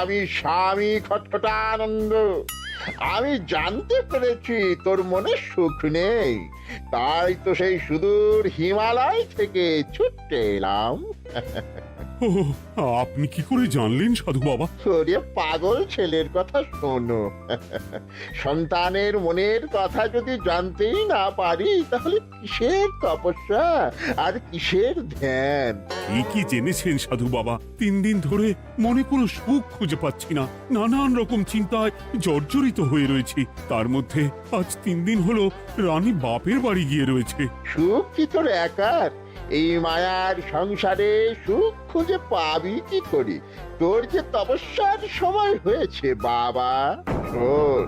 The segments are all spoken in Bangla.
আমি স্বামী খটখটানন্দ। আমি জানতে পেরেছি তোর মনে সুখ নেই, তাই তো সেই সুদূর হিমালয় থেকে ছুটে এলাম। ও, আপনি কি করে জানলেন সাধু বাবা? ওরে পাগল ছেলের কথা শোনো। সন্তানের মনের কথা যদি জানতেই না পারি, তাহলে কিসের তপস্যা আর কিসের ধ্যান? কি জেনেছেন সাধু বাবা? 3 দিন ধরে মনে কোনো সুখ খুঁজে পাচ্ছি না, নানান রকম চিন্তায় জর্জরিত হয়ে রয়েছি। তার মধ্যে আজ 3 দিন হলো রানী বাপের বাড়ি গিয়ে রয়েছে। সুখ কি তোর একার? এই মায়ার সংসারে সুখ খুঁজে পাবি কি করে? তোর যে তপস্যার সময় হয়েছে বাবা। শোন,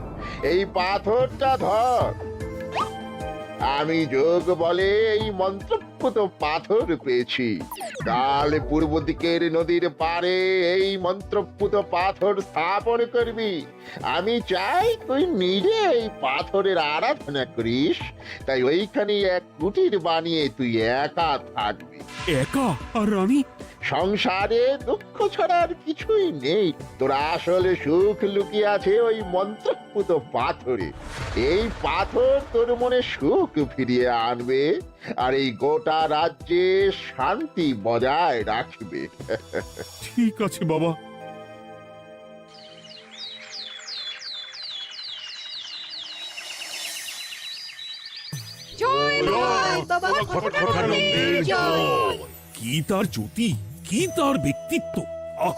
এই পাথরটা ধর। আমি যোগ বলে এই মন্ত্রপুত পাথর পেয়েছি। কাল পূর্ব দিকের নদীর পাড়ে এই মন্ত্রপুত পাথর স্থাপন করবি। আমি চাই তুই নিজে এই পাথরের আরাধনা করিস। তাই ওইখানে এক কুটির বানিয়ে তুই একা থাকবি। একা? আর রানী? সংসারে দুঃখ ছাড়ার কিছুই নেই। তোর আসলে সুখ লুকিয়ে আছে ওই মন্ত্রপুত পাথরে। এই পাথর তোর মনে সুখ ফিরিয়ে আনবে আর এই গোটা রাজ্যে শান্তি বজায় রাখবে। ঠিক আছে বাবা। জয় বাবা খটখটানন্দের জয়। কি তার জ্যোতি, কি তার ব্যক্তিত্ব, আহ,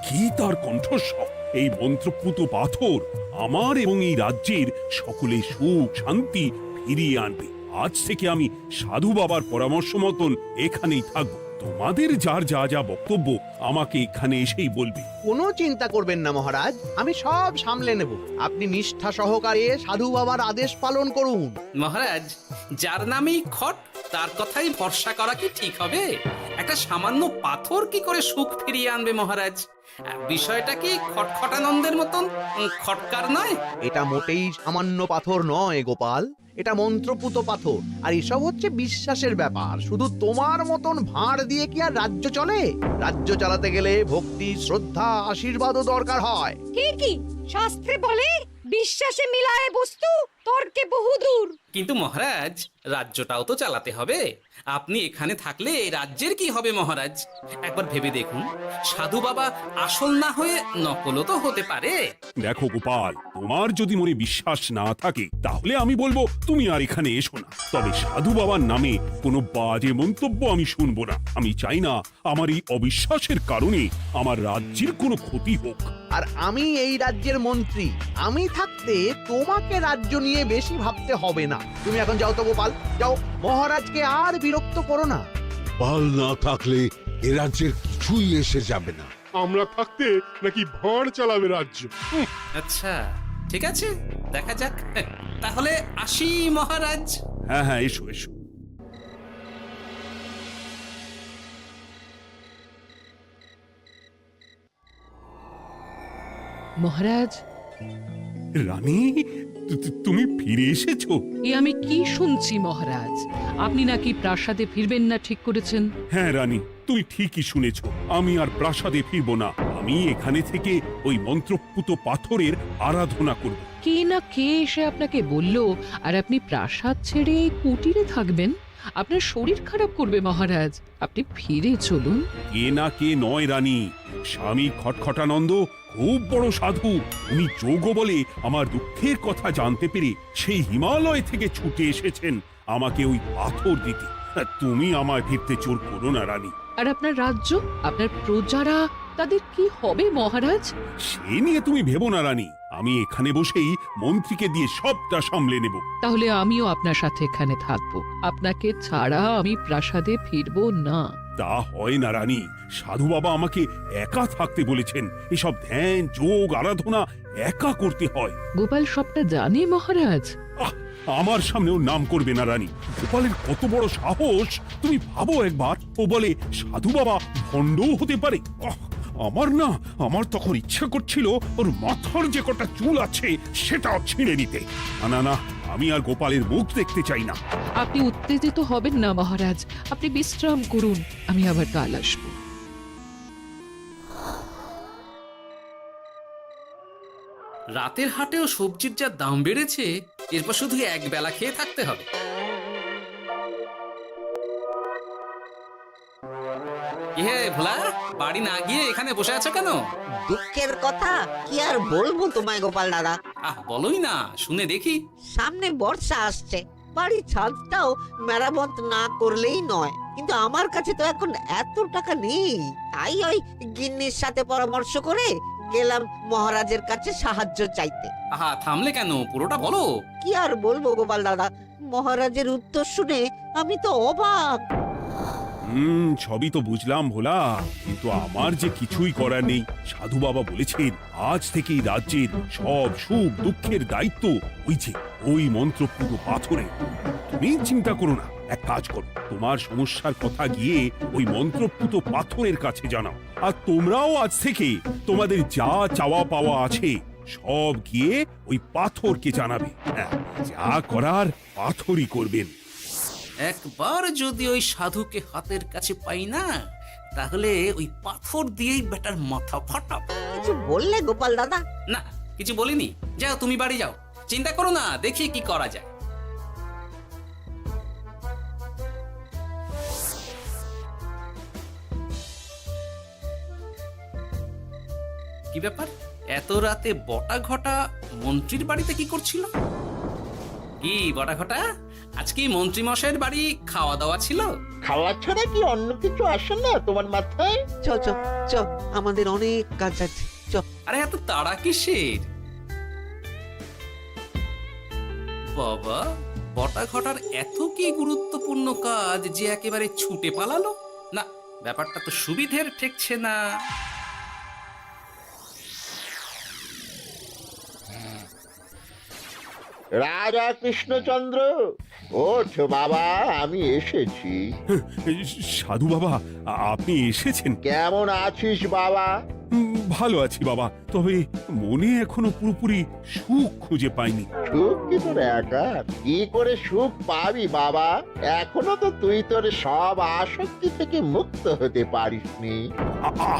কি তার কণ্ঠস্বর! এই মন্ত্রপুত পাথর আমার এবং এই রাজ্যের সকলে সুখ শান্তি ফিরিয়ে আনবে। আজ থেকে আমি সাধু বাবার পরামর্শ মতন এখানেই থাকবো। তোমাদের যার যা যা বক্তব্য আমাকে এখানে এসেই বলবে। কোনো চিন্তা করবেন না মহারাজ, আমি সব সামলে নেব। আপনি নিষ্ঠা সহকারে সাধু বাবার আদেশ পালন করুন। মহারাজ, যার নামেই খট তার কথাই ভরসা করা কি ঠিক হবে? একটা সামান্য পাথর কি করে সুখ ফিরিয়ে আনবে মহারাজ? বিষয়টা কি খটখটানন্দের মতন খটকার নয়? এটা মোটেই সামান্য পাথর নয় গোপাল, এটা মন্ত্রপুত পাথর। আর এসব হচ্ছে বিশ্বাসের ব্যাপার। শুধু তোমার মতন ভাঁড় দিয়ে কি আর রাজ্য চলে? রাজ্য চালাতে গেলে ভক্তি, শ্রদ্ধা, আশীর্বাদও দরকার হয়। ঠিকই, শাস্ত্রে বলে বিশ্বাসে মিলায় বস্তু, তর্কে বহুদূর। কিন্তু মহারাজ, রাজ্যটাও তো চালাতে হবে। আপনি এখানে থাকলে এই রাজ্যের কি হবে মহারাজ? একবার ভেবে দেখুন, সাধু বাবা আসল না হয়ে নকলও তো হতে পারে। দেখো গোপাল, তোমার যদি মনে বিশ্বাস না থাকে তাহলে আমি বলবো তুমি আর এখানে এসো না। তবে সাধু বাবার নামে কোনো বাজে মন্তব্য আমি শুনবো না। আমি চাই না আমার এই অবিশ্বাসের কারণে আমার রাজ্যের কোনো ক্ষতি হোক। আর আমি এই রাজ্যের মন্ত্রী, আমি থাকতে তোমাকে রাজ্য নিয়ে বেশি ভাবতে হবে না। তুমি এখন যাও তো গোপাল, যাও। মহারাজকে আর বিরক্ত করো না। পাল না থাকলে এ রাজ্যের কিছুই এসে যাবে না। আমরা থাকতে নাকি ভাঁড় চালাবে রাজ্য? আচ্ছা, ঠিক আছে, দেখা যাক। তাহলে আসি মহারাজ। হ্যাঁ হ্যাঁ, এসো এসো। মহারাজ, রানী, তুমি ফিরে এসেছো? এ আমি কি শুনছি মহারাজ? আপনি নাকি প্রাসাদে ফিরবেন না ঠিক করেছেন? হ্যাঁ রানী, তুমি ঠিকই শুনেছ। আমি আর প্রাসাদে ফিরবো না। আমি এখানে থেকে ওই মন্ত্রপুত পাথরের আরাধনা করব। কে না কে এসে আপনাকে বলল আর আপনি প্রাসাদ ছেড়ে এই কুটিরে থাকবেন? আপনার শরীর খারাপ করবে মহারাজ, আপনি ফিরে চলুন। কে না কে নয় রানী, স্বামী খটখটানন্দ খুব বড় সাধু। উনি যোগ বলে আমার দুঃখের কথা জানতে পেরে সেই হিমালয় থেকে ছুটে এসেছেন আমাকে ওই পাথর দিতে। তুমি আমায় ফিরতে জোর করো না রানী। আর আপনার রাজ্য, আপনার প্রজারা, তাদের কি হবে মহারাজ? সে নিয়ে তুমি ভেবো না রানী, আমি এখানে বসেই মন্ত্রীকে দিয়ে সবটা সামলে নেব। তাহলে আমিও আপনার সাথে এখানে থাকবো। আপনাকে ছাড়া আমি প্রাসাদে ফিরবো না। তা হয় না রানী, সাধু বাবা আমাকে একা থাকতে বলেছেন। এসব ধ্যান যোগ আরাধনা একা করতে হয়। গোপাল সবটা জানে মহারাজ। আহ, আমার সামনেও নাম করবে না রানী। গোপালের কত বড় সাহস তুমি ভাবো একবার। ও বলে সাধু বাবা ভণ্ডও হতে পারে। আমার তখন ইচ্ছা করছিল ওর মাথার যে কটা চুল আছে সেটাও ছিঁড়ে নিতে। না না, আমি আর গোপালের মুখ দেখতে চাই না। আপনি উত্তেজিত হবেন না মহারাজ, আপনি বিশ্রাম করুন, আমি আবার কাল আসবো। রাতের হাটেও সবজির যা দাম বেড়েছে, এরপর শুধু এক বেলা খেয়ে থাকতে হবে। কি হে ভোলা, বাড়ি না গিয়ে এখানে বসে আছো কেন? দুঃখের কথা কি আর বলবো তোমায় গোপাল দাদা। বলোই না, শুনে দেখি। সামনে বর্ষা আসছে, বাড়ির ছাদটাও মেরামত না করলেই নয়। কিন্তু আমার কাছে তো এখন এত টাকা নেই, তাই ওই গিন্নির সাথে পরামর্শ করে গেলাম মহারাজের কাছে সাহায্য চাইতে। থামলে কেন, পুরোটা বলো। কি আর বলবো গোপাল দাদা, মহারাজের উত্তর শুনে আমি তো অবাক। সবই তো বুঝলাম ভোলা, কিন্তু আমার যে কিছুই করার নেই। সাধু বাবা বলেছেন আজ থেকেই রাজ্যের সব সুখ দুঃখের দায়িত্ব ওই মন্ত্রপুত পাথরে। তুমি চিন্তা করো না, এক কাজ করো, তোমার সমস্যার কথা গিয়ে ওই মন্ত্রপুত পাথরের কাছে জানাও। আর তোমরাও আজ থেকে তোমাদের যা চাওয়া পাওয়া আছে সব গিয়ে ওই পাথরকে জানাবে। হ্যাঁ, যা করার পাথরই করবেন। একবার যদি ওই সাধুকে হাতের কাছে পাই না, তাহলে ওই পাথর দিয়েই বেটার মাথা ফাটাবো। কিছু বললে গোপাল দাদা? না, কিছু বলিনি। যাও, তুমি বাড়ি যাও, চিন্তা করো না, দেখি কি করা যায়। কি ব্যাপার, এত রাতে বটা ঘটা মন্ত্রীর বাড়িতে কি করছিল? কি বটা ঘটা, আজকে মন্ত্রী মশাইয়ের বাড়ি খাওয়া দাওয়া ছিল? খাওয়া ছাড়া কি অন্য কিছু আসে না তোমার মাথায়? চ চ চ, আমাদের অনেক কাজ আছে, চ। আরে এত তাড়া কিসের? বাবা, বটা ঘটার এত কি গুরুত্বপূর্ণ কাজ যে একেবারে ছুটে পালালো? না, ব্যাপারটা তো সুবিধের ঠেকছে না। রাজা কৃষ্ণচন্দ্র, ওঠ বাবা, আমি এসেছি। সাধু বাবা, আপনি এসেছেন? কেমন আছিস বাবা? ভালো আছি বাবা, তবে মনে এখনো পুরোপুরি সুখ খুঁজে পাইনি। সুখ কি তোর একার? কি করে সুখ পাবি বাবা? এখনো তো তুই তোর সব আসক্তি থেকে মুক্ত হতে পারিসনি।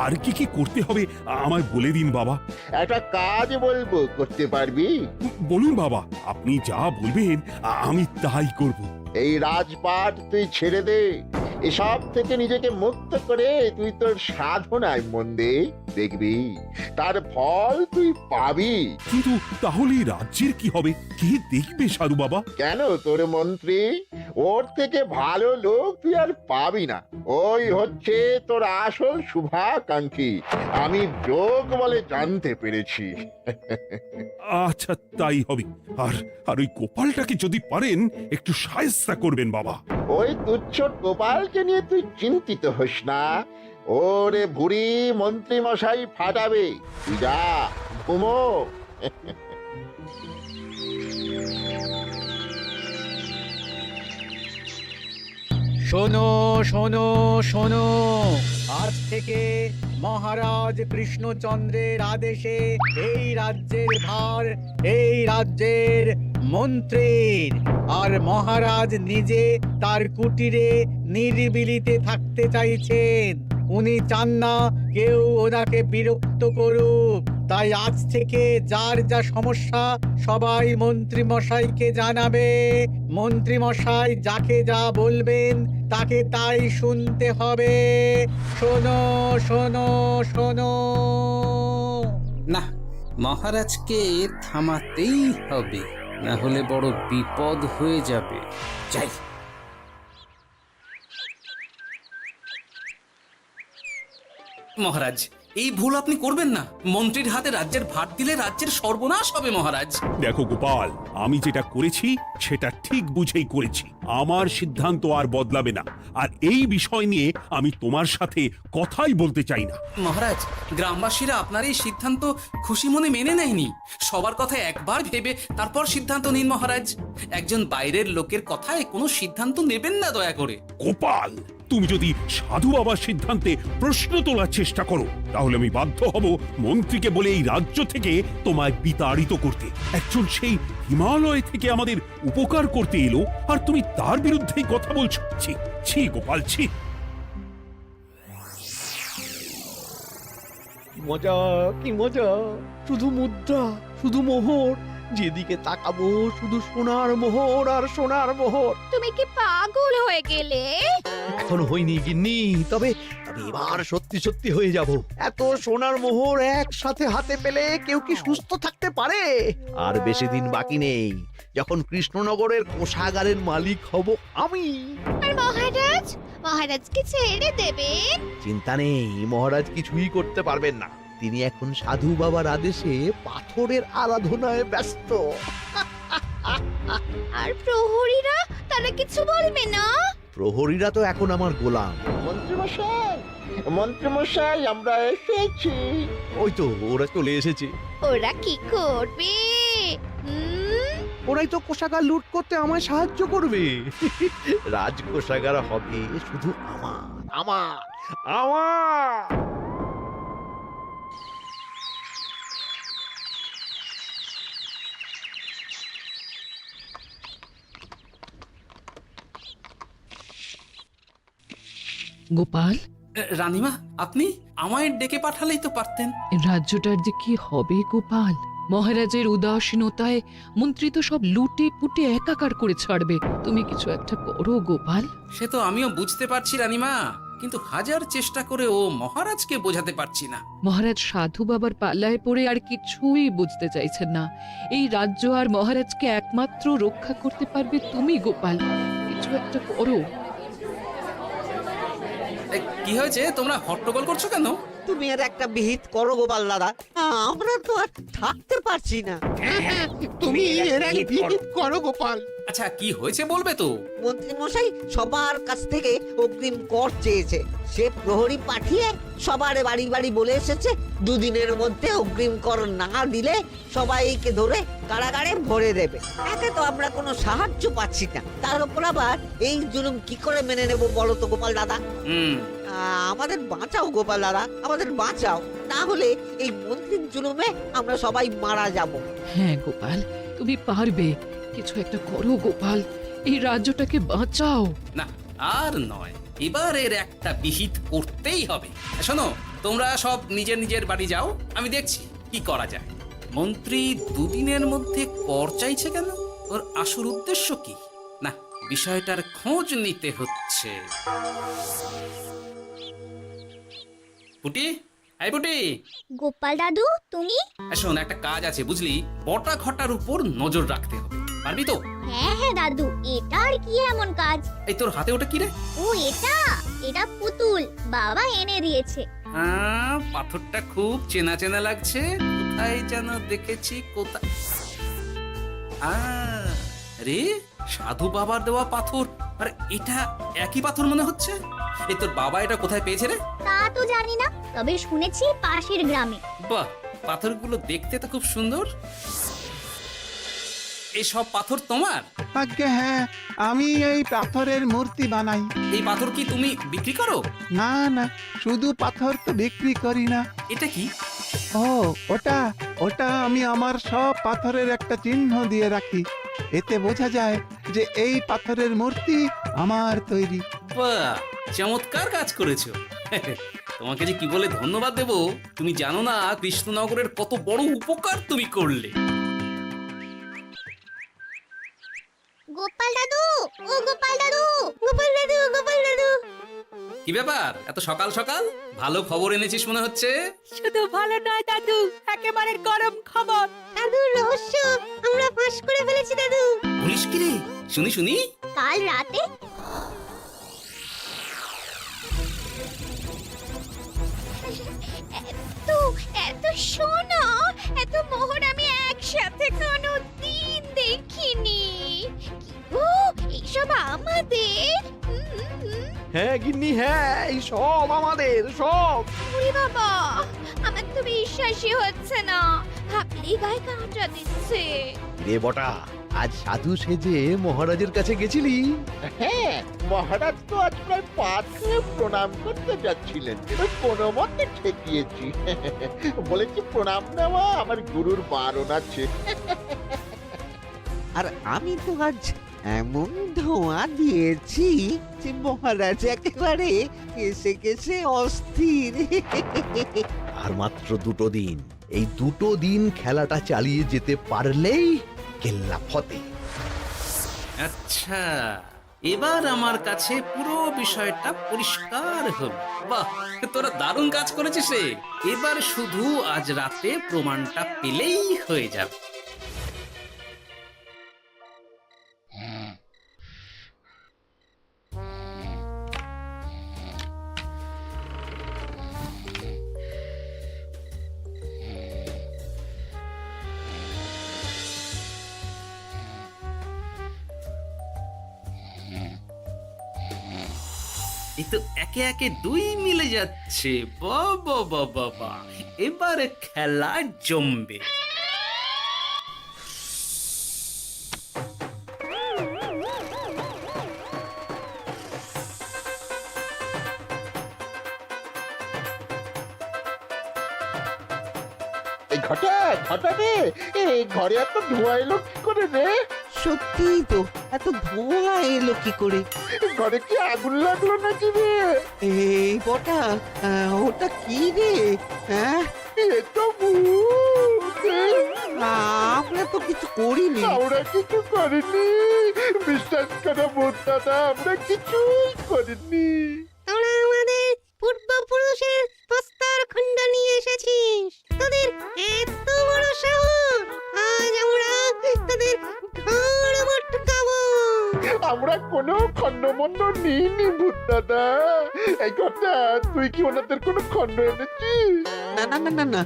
আর কি কি করতে হবে আমায় বলে দিন বাবা। একটা কাজ বলবো, করতে পারবি? বলুন বাবা, আপনি যা বলবেন আমি তাই করব। এই রাজপাট তুই ছেড়ে দে, এসব থেকে নিজেকে মুক্ত করে তুই তোর সাধনায় মন দে, দেখবি তার ফল তুই পাবি। কিন্তু তাহলে রাজ্যের কি হবে? কে দেখবে সাধু বাবা? কেন, তোর মন্ত্রী? ওর থেকে ভালো লোক তুই আর পাবি না। ওই হচ্ছে তোর আসল শুভাকাঙ্ক্ষী, আমি যোগ বলে জানতে পেরেছি। আচ্ছা, তাই হবে। আর আর ওই গোপালটাকে যদি পারেন একটু সাহায্য করবেন বাবা। ওই তুচ্ছ গোপালকে নিয়ে তুই চিন্তিত হোস না, ওরে ভুড়ি মন্ত্রী মশাই ফাটাবে। তুই যা, ঘুমো। শোনো শোনো শোনো, আজ থেকে মহারাজ কৃষ্ণচন্দ্রের আদেশে এই রাজ্যের ভার এই রাজ্যের মন্ত্রীর। আর মহারাজ নিজে তার কুটিরে নিরিবিলিতে থাকতে চাইছেন। উনি চান না কেউ ওনাকে বিরক্ত করুক। তাই আজ থেকে যার যা সমস্যা সবাই মন্ত্রী মশাইকে জানাবে। মন্ত্রী মশাই যাকে যা বলবেন তাকে তাই শুনতে হবে। শোনো শোনো শোনো। না, মহারাজকে থামাতেই হবে, না হলে বড় বিপদ হয়ে যাবে। যাই। মহারাজ, এই ভুল আপনি করবেন না। মন্ত্রীর হাতে রাজ্যের ভার দিলে রাজ্যের সর্বনাশ হবে মহারাজ। দেখো গোপাল, আমি যেটা করেছি সেটা ঠিক বুঝেই করেছি। আমার সিদ্ধান্ত আর বদলাবে না। আর এই বিষয় নিয়ে আমি তোমার সাথে কথাই বলতে চাই না। মহারাজ, গ্রামবাসীরা আপনার এই সিদ্ধান্ত খুশি মনে মেনে নেয়নি। সবার কথা একবার ভেবে তারপর সিদ্ধান্ত নিন মহারাজ। একজন বাইরের লোকের কথায় কোনো সিদ্ধান্ত নেবেন না দয়া করে। গোপাল, তুমি যদি সাধু বাবার সিদ্ধান্তে প্রশ্ন তোলার চেষ্টা করো তাহলে আমি বাধ্য হব মন্ত্রীকে বলে এই রাজ্য থেকে তোমায় বিতাড়িত করতে। একজন সেই হিমালয় থেকে আমাদের উপকার করতে এলো আর তুমি তার বিরুদ্ধেই কথা বলছো। ছি ছি গোপাল, ছি। মজা কি মজা, শুধু মুদ্রা, শুধু মোহর, যেদিকে তাকাবো শুধু সোনার মোহর আর সোনার মোহর। তুমি কি পাগল হয়ে গেলে? এখনো হইনি গিন্নি, তবে তবে এবার সত্যি সত্যি হয়ে যাব। এত সোনার মোহর একসাথে হাতে পেলে কেউ কি সুস্থ থাকতে পারে? আর বেশি দিন বাকি নেই যখন কৃষ্ণনগরের কোষাগারের মালিক হব আমি। আর মহারাজ, মহারাজকে ছেড়ে দেবেন? চিন্তা নেই, মহারাজ কিছুই করতে পারবেন না। তিনি এখন সাধু বাবার আদেশে পাথরের আরাধনায় ব্যস্ত। আর প্রহরীরা, তারা কিছু বলবে না? প্রহরীরা তো এখন আমার গোলাম। মন্ত্রীমশাই, মন্ত্রীমশাই, আমরা এসেছি। ওই তো ওরা চলে এসেছে। ওরা কি করবে? ওরাই তো কোষাগার লুট করতে আমায় সাহায্য করবে। রাজ কোষাগার হবে শুধু আমার, আমার, আমার। গোপাল, রানীমা, আপনি আমায় ডেকে পাঠালেই তো পারতেন। রাজ্যটার যে কি হবে গোপাল? মহারাজের উদাসীনতায় মন্ত্রী তো সব লুটে পুটে একাকার করে ছাড়বে। তুমি কিছু একটা করো গোপাল। সে তো আমিও বুঝতে পারছি রানীমা, কিন্তু হাজার চেষ্টা করে ও মহারাজকে বোঝাতে পারছি না। মহারাজ সাধু বাবার পাল্লায় পড়ে আর কিছুই বুঝতে চাইছেন না। এই রাজ্য আর মহারাজকে একমাত্র রক্ষা করতে পারবে তুমি গোপাল। কিছু একটা করো। কি হয়েছে, তোমরা হট্টগোল করছো কেন? তুমি আর একটা বিহিত করো গোপাল দাদা, আমরা তো আর থাকতে পারছি না। তুমি এর এক বিহিত করো গোপাল। আচ্ছা, কি হয়েছে বলবে তো? মন্ত্রী মশাই সবার কাছ থেকে অগ্রিম কর চেয়েছে। সে প্রহরী পাঠিয়ে সবার বাড়ি বাড়ি বলে এসেছে দুদিনের মধ্যে অগ্রিম কর না দিলে সবাইকে ধরে কারাগারে ভরে দেবে। একে তো আমরা কোনো সাহায্য পাচ্ছি না, তার উপর আবার এই জুলুম কি করে মেনে নেব বলো তো গোপাল দাদা? আমাদের বাঁচাও গোপাল দাদা, আমাদের বাঁচাও, না হলে এই মন্ত্রীর জুলুমে আমরা সবাই মারা যাব। হ্যাঁ গোপাল, তুমি পারবে। কিছু একটা করো গোপাল, এই রাজ্যটাকে বাঁচাও। না, আর নয়, এবার এর একটা বিহিত করতেই হবে। শোনো, তোমরা সব নিজের নিজের বাড়ি যাও, আমি দেখছি কি করা যায়। মন্ত্রী দুদিনের মধ্যে কর চাইছে কেন? ওর আসল উদ্দেশ্য কি? না, বিষয়টার খোঁজ নিতে হচ্ছে। পুটি, এই পুটি। গোপাল দাদু, তুমি? শোন, একটা কাজ আছে বুঝলি, বটা ঘটার উপর নজর রাখতে হবে। পারবি তো? হ্যাঁ হ্যাঁ দাদু, এটা আর কি এমন কাজ? এই তোর হাতে ওটা কি রে? ও এটা পুতুল, বাবা এনে দিয়েছে। পাথরটা খুব চেনা চেনা লাগছে, কোথায় যেন দেখেছি। কোথায়? রে, সাধু বাবার দেওয়া পাথর। আর এটা একই পাথর মনে হচ্ছে। এই তোর বাবা এটা কোথায় পেয়েছে রে? তা তো জানি না, তবে শুনেছি পাশের গ্রামে। বাহ, পাথরগুলো দেখতে তো খুব সুন্দর। এই সব পাথর তোমার? আজ্ঞে হ্যাঁ, আমি এই পাথরের মূর্তি বানাই। এই পাথর কি তুমি বিক্রি করো? না না, শুধু পাথর তো বিক্রি করি না। এটা কি? ও, ওটা ওটা আমি আমার সব পাথরের একটা চিহ্ন দিয়ে রাখি। এতে বোঝা যায় যে এই পাথরের মূর্তি আমার তৈরি। বাহ, চমৎকার কাজ করেছো। তোমাকে যে কি বলে ধন্যবাদ দেব তুমি জানো না। কৃষ্ণনগরের কত বড় উপকার তুমি করলে। গোপাল দাদু, ও গোপাল দাদু, গোপাল দাদু, গোপাল দাদু। কি ব্যাপার, এত সকাল সকাল? ভালো খবর এনেছিস মনে হচ্ছে। শুধু ভালো নয় দাদু, একেবারে গরম খবর। দাদু, রহস্য আমরা ফাঁস করে ফেলেছি দাদু। বলিস কি রে? শুনি শুনি। কাল রাতে এত সোনা, এত মোহর আমি একসাথে কোনোদিন দেখিনি। ও, এইসব আমাদের? হ্যাঁ গিন্নি, হ্যাঁ, এই সব আমাদের, সব। ওরে বাবা, আমার তো বিশ্বাসই হচ্ছে না, ভাবলেই গায়ে কাঁটা দিচ্ছে। রে বটা, আজ সাধু সেজে মহারাজের কাছে গেছিলি? হ্যাঁ, মহারাজ তো আজ প্রায় পা ছুঁয়ে প্রণাম করতে যাচ্ছিলেন, ওই কোনো মতে ঠেকিয়েছি। বলেছি প্রণাম নেওয়া আমার গুরুর বারণ আছে। আর আমি তো আজ এমন ধোঁয়া দিয়েছি যে মহারাজ একেবারে কেসে কেসে অস্থির। আর মাত্র 2 দিন, এই 2 দিন খেলাটা চালিয়ে যেতে পারলেই কেল্লা ফতে। আচ্ছা, এবার আমার কাছে পুরো বিষয়টা পরিষ্কার হলো। বাহ, তোরা দারুণ কাজ করেছিস রে। এবার শুধু আজ রাতে প্রমাণটা পেলেই হয়ে যাবে। এই তো একে একে 2 মিলে যাচ্ছে। বাবা বাবা বাবা, এবার খেলা জমবে। এই ঘটা ঘটা রে, এই ঘরে এত ধোঁয়া এলো কি করে রে? সত্যিই তো, এত ধোঁয়া এলো কি করে? ঘরে কি আগুন লাগলো নাকি রে? এই বটা, ওটা কি রে? হ্যাঁ, এ তো ভূত। আমরা তো কিছু করিনি। আমরা কিছু করিনি, বিশ্বাস করো ভূত দাদা, আমরা কিছুই করিনি। তোরা আমাদের পূর্বপুরুষের প্রস্তর খণ্ড নিয়ে এসেছিস। তোদের এত বড় সাহস, আজ আমরা তোদের ঘাড় মটকাবো। আমরা কোনো খণ্ডমণ্ড নিইনি ভূত দাদা। এই কথা, তুই কি ওনাদের কোনো খণ্ড এনেছিস? না না না না না,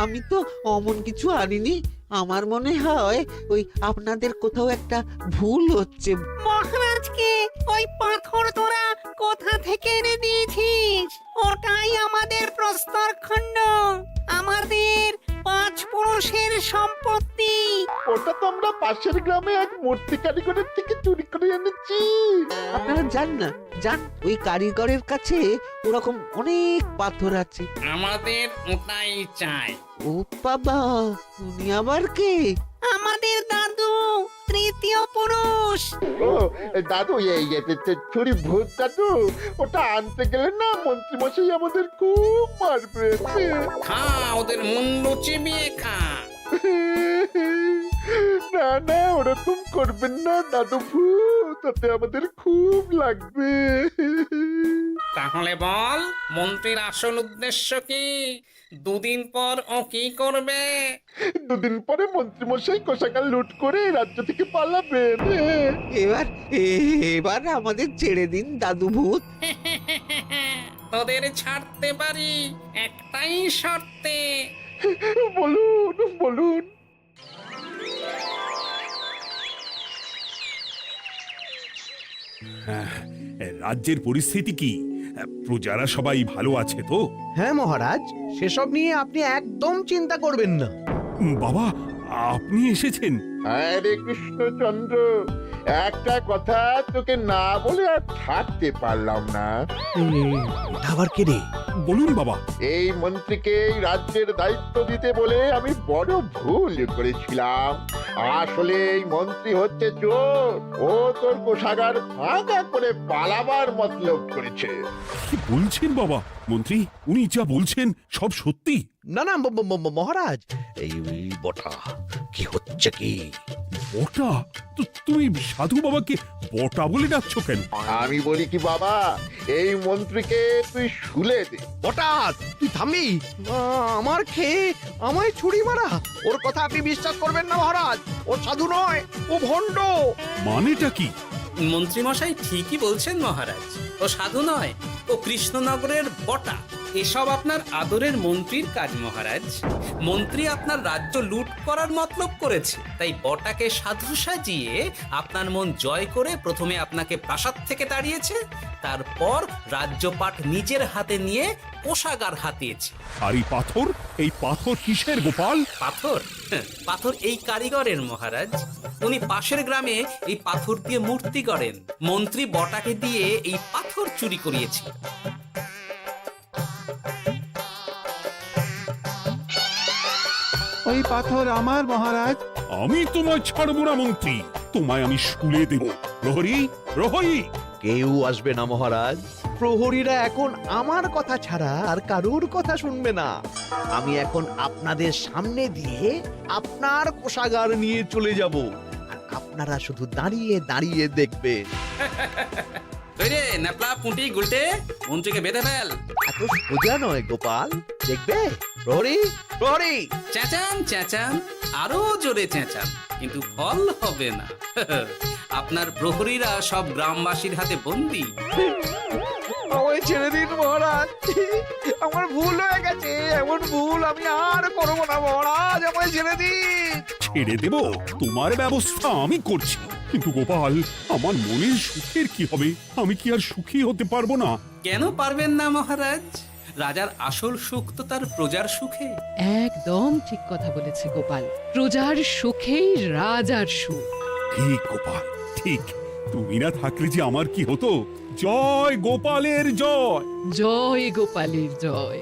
আমি তো অমন কিছু আনিনি। আমার মনে হয় ওই আপনাদের কোথাও একটা ভুল হচ্ছে। মহারাজকে ওই পাথর তোরা কোথা থেকে এনে দিয়েছিস? ওটাই আমাদের প্রস্তর খণ্ড, আমাদের 5 পুরুষের সম্পত্তি। ওটা তো আমরা পাশের গ্রামে এক মূর্তি কারিগরের থেকে চুরি করে এনেছি। আপনারা যান না, যান, ওই কারিগরের কাছে ওরকম অনেক পাথর আছে। আমাদের ওটাই চাই। ও বাবা, উনি আবার কে? আমাদের দাদু, তৃতীয় পুরুষ। ও দাদু, এই চুরি ভূত দাদু, ওটা আনতে গেলে না মন্ত্রী মশাই আমাদের খুব মারবে। খা, ওদের মুন্ডু চিবিয়ে খা। না না, ওরকম করবেন না দাদু ভূত, তাতে আমাদের খুব লাগবে। তাহলে বল, মন্ত্রীর আসল উদ্দেশ্য কি? 2 দিন পর ও কি করবে? 2 দিন পরে মন্ত্রী মশাই কোষাগার লুট করে রাজ্য থেকে পালাবেন। এবার এবার আমাদের ছেড়ে দিন দাদু ভূত। তোদের ছাড়তে পারি একটাই শর্তে। বলুন বলুন। রাজ্যের পরিস্থিতি কি? প্রজারা সবাই ভালো আছে তো? হ্যাঁ মহারাজ, সেসব নিয়ে আপনি একদম চিন্তা করবেন না। বাবা, আপনি এসেছেন? আরে কৃষ্ণচন্দ্র, একটা কথা তোকে না বলে আর থাকতে পারলাম না। এটা আবার কে রে? বলুন বাবা। এই মন্ত্রীকে এই রাজ্যের দায়িত্ব দিতে বলে আমি বড় ভুল করেছিলাম। আসলে এই মন্ত্রী হচ্ছে চোর, ও তোর কোষাগার ফাঁকা করে পালাবার মতলব করেছে। কি বলছেন বাবা? মন্ত্রী, উনি যা বলছেন সব সত্যি? না না মহারাজ, এই বটা কি হচ্ছে কি? বটা? তো তুমি সাধু বাবাকে বটা বলে ডাকছো কেন? আমি বলি কি বাবা, এই মন্ত্রীকে তুই শুলে দে। বটা, তুই থামবি? আমার খেয়ে আমায় ছুরি মারা? ওর কথা আপনি বিশ্বাস করবেন না মহারাজ, ও সাধু নয়, ও ভণ্ড। মানেটা কি? মন্ত্রী মশাই ঠিকই বলছেন মহারাজ, ও সাধু নয়, ও কৃষ্ণনগরের বটা। এসব আপনার আদরের মন্ত্রীর কাজ মহারাজ। মন্ত্রী আপনার রাজ্য লুট করার মতলব করেছে, তাই বটাকে সাধু সাজিয়ে আপনার মন জয় করে প্রথমে আপনাকে প্রাসাদ থেকে তাড়িয়েছে, তারপর রাজ্যপাট নিজের হাতে নিয়ে কোষাগার হাতিয়েছে। আর এই পাথর? এই পাথর কিসের গোপাল? পাথর? পাথর এই কারিগরের মহারাজ। উনি পাশের গ্রামে এই পাথর দিয়ে মূর্তি গড়েন। মন্ত্রী বটাকে দিয়ে এই পাথর চুরি করিয়েছে। ওই পাথর আমার মহারাজ। আমি তোমায় ছাড়বো না মন্ত্রী, তোমায় আমি শুলে দেব। প্রহরী, প্রহরী! কেউ আসবে না মহারাজ, প্রহরীরা এখন আমার কথা ছাড়া আর কারুর কথা শুনবে না। আমি এখন আপনাদের সামনে দিয়ে আপনার কোষাগার নিয়ে চলে যাব, আর আপনারা শুধু দাঁড়িয়ে দাঁড়িয়ে দেখবেন। ওই রে ন্যাপলা পুঁটি গুলটে মন্ত্রীকে বেঁধে ফেল। এত সোজা নয় গোপাল, দেখবে? প্রহরী, প্রহরী! চেঁচান চেঁচান, আরো জোরে চেঁচান, কিন্তু ফল হবে না। আপনার প্রহরীরা সব গ্রামবাসীর হাতে বন্দী। আমায় ছেড়ে দিন মহারাজ, আমার ভুল হয়ে গেছে, এমন ভুল আমি আর করবো না মহারাজ, আমায় ছেড়ে দিন। ছেড়ে দেব? তোমার ব্যবস্থা আমি করছি। কিন্তু গোপাল, আমার মনের সুখের কি হবে? আমি কি আর সুখী হতে পারবো না? কেন পারবেন না মহারাজ? রাজার আসল সুখ তো তার প্রজার সুখে। একদম ঠিক কথা বলেছে গোপাল, প্রজার সুখেই রাজার সুখ। ঠিক গোপাল, ঠিক। তুমি না থাকলে যে আমার কি হতো? জয় গোপালের জয়। জয় গোপালের জয়।